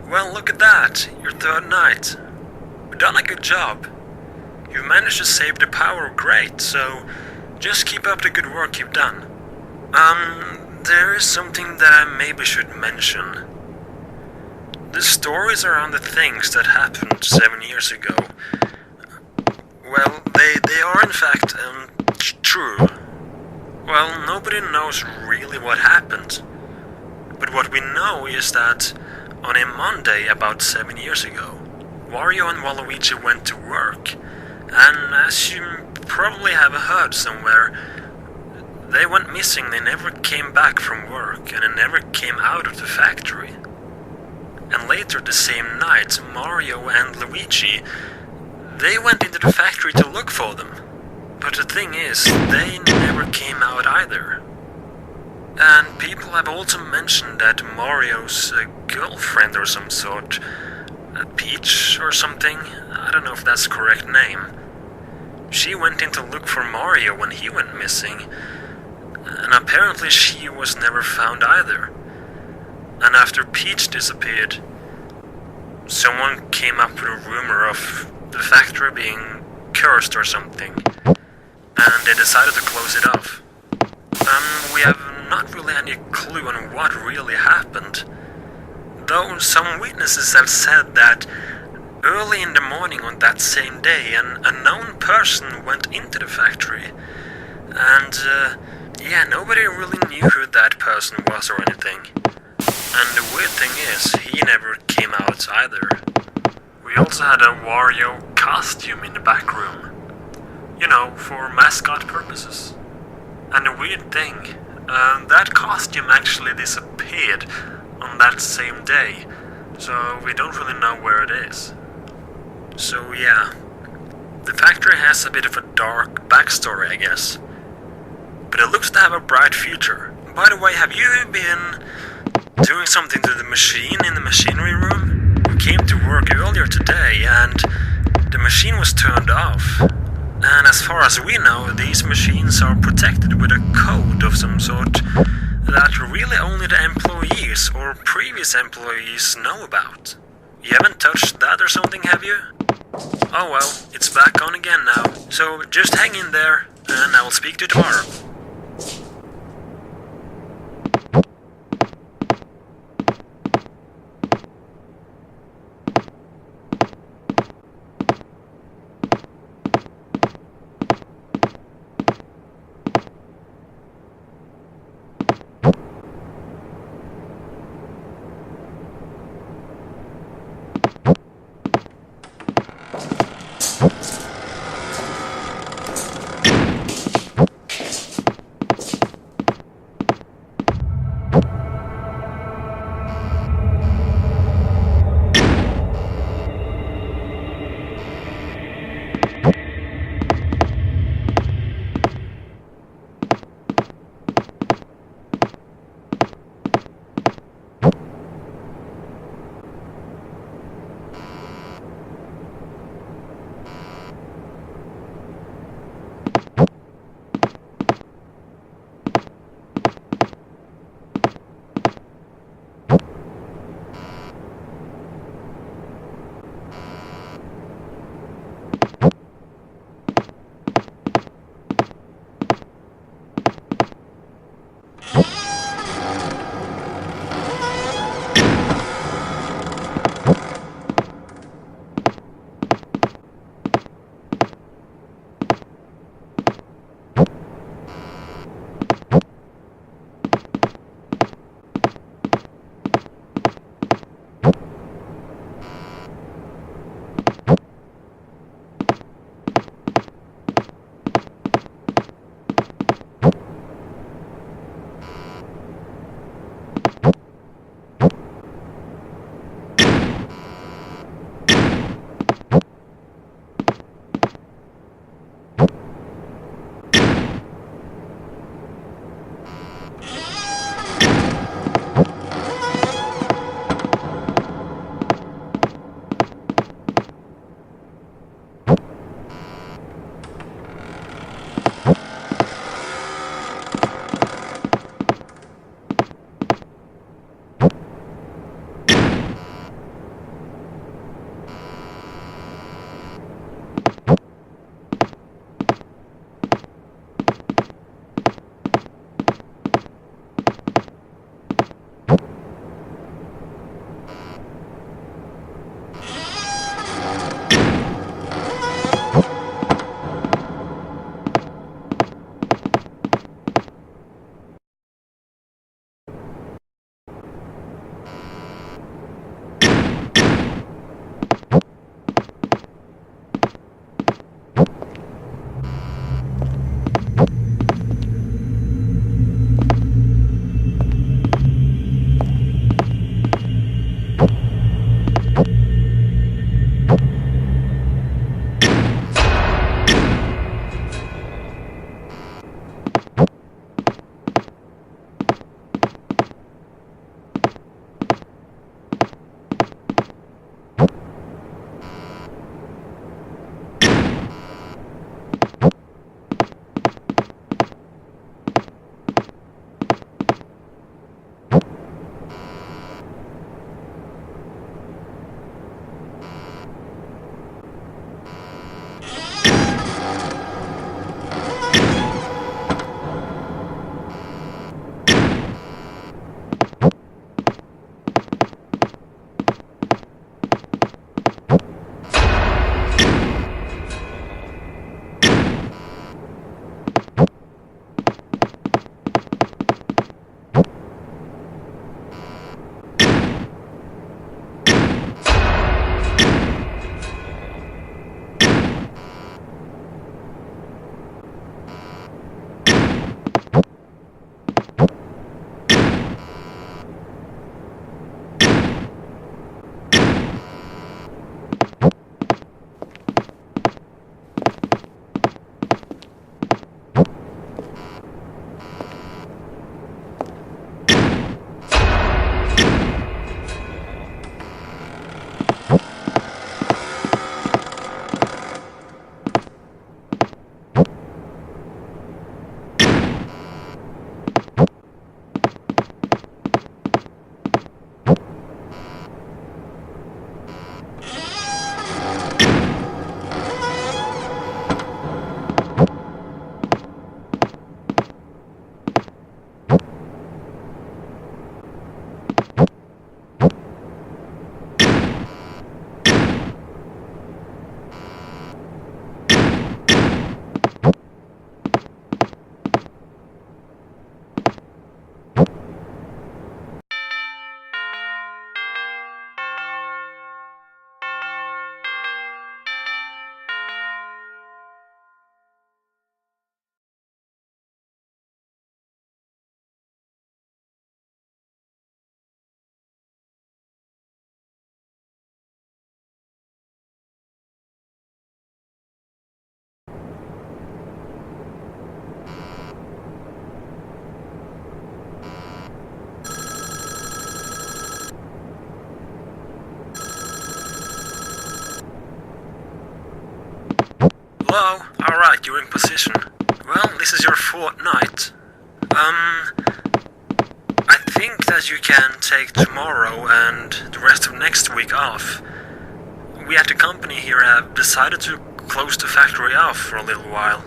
Well, look at that. Your third night. You've done a good job. You've managed to save the power great, so just keep up the good work you've done. There is something that I maybe should mention. The stories around the things that happened 7 years ago, well, they are in fact, true. Well, nobody knows really what happened. But what we know is that on a Monday about 7 years ago, Wario and Waluigi went to work, and as you probably have heard somewhere, they went missing. They never came back from work, and they never came out of the factory. And later the same night, Mario and Luigi, they went into the factory to look for them. But the thing is, they never came out either. And people have also mentioned that Mario's girlfriend or some sort, Peach or something, I don't know if that's the correct name, she went in to look for Mario when he went missing, and apparently she was never found either. And after Peach disappeared, someone came up with a rumor of the factory being cursed or something, and they decided to close it off. We have not really any clue on what really happened, though some witnesses have said that early in the morning on that same day an unknown person went into the factory, and nobody really knew who that person was or anything. And the weird thing is, he never came out either. We also had a Wario costume in the back room, you know, for mascot purposes. And the weird thing, that costume actually disappeared on that same day, so we don't really know where it is. So yeah, the factory has a bit of a dark backstory, I guess. But it looks to have a bright future. By the way, have you been doing something to the machine in the machinery room? We came to work earlier today and the machine was turned off. And as far as we know, these machines are protected with a code of some sort that really only the employees or previous employees know about. You haven't touched that or something, have you? Oh well, it's back on again now, so just hang in there and I will speak to you tomorrow. Hello? Alright, you're in position. Well, this is your fourth night. I think that you can take tomorrow and the rest of next week off. We at the company here have decided to close the factory off for a little while.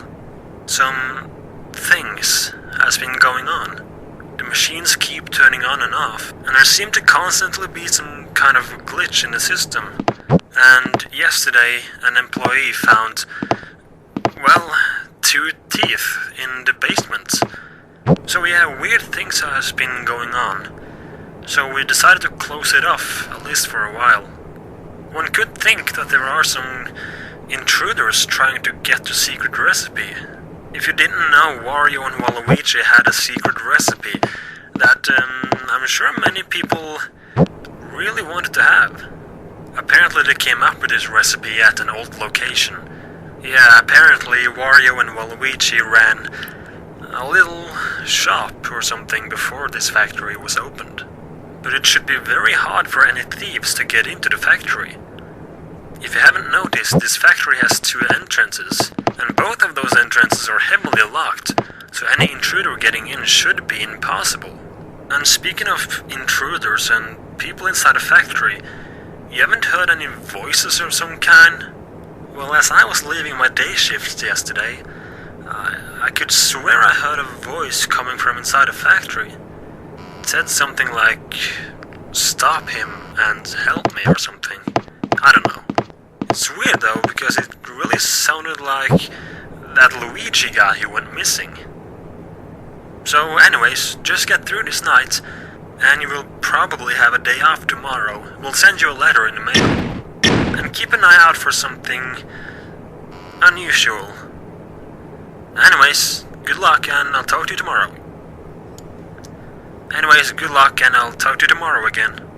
Some things has been going on. The machines keep turning on and off, and there seem to constantly be some kind of glitch in the system. And yesterday, an employee found, well, 2 teeth in the basement. So yeah, weird things has been going on. So we decided to close it off, at least for a while. One could think that there are some intruders trying to get the secret recipe. If you didn't know, Wario and Waluigi had a secret recipe that I'm sure many people really wanted to have. Apparently they came up with this recipe at an old location. Yeah, apparently Wario and Waluigi ran a little shop or something before this factory was opened. But it should be very hard for any thieves to get into the factory. If you haven't noticed, this factory has 2 entrances, and both of those entrances are heavily locked, so any intruder getting in should be impossible. And speaking of intruders and people inside a factory, you haven't heard any voices of some kind? Well, as I was leaving my day shift yesterday, I could swear I heard a voice coming from inside a factory. It said something like, "Stop him and help me," or something. I don't know. It's weird though, because it really sounded like that Luigi guy who went missing. So anyways, just get through this night, and you will probably have a day off tomorrow. We'll send you a letter in the mail. And keep an eye out for something unusual. Anyways, good luck and I'll talk to you tomorrow. Anyways, good luck and I'll talk to you tomorrow again.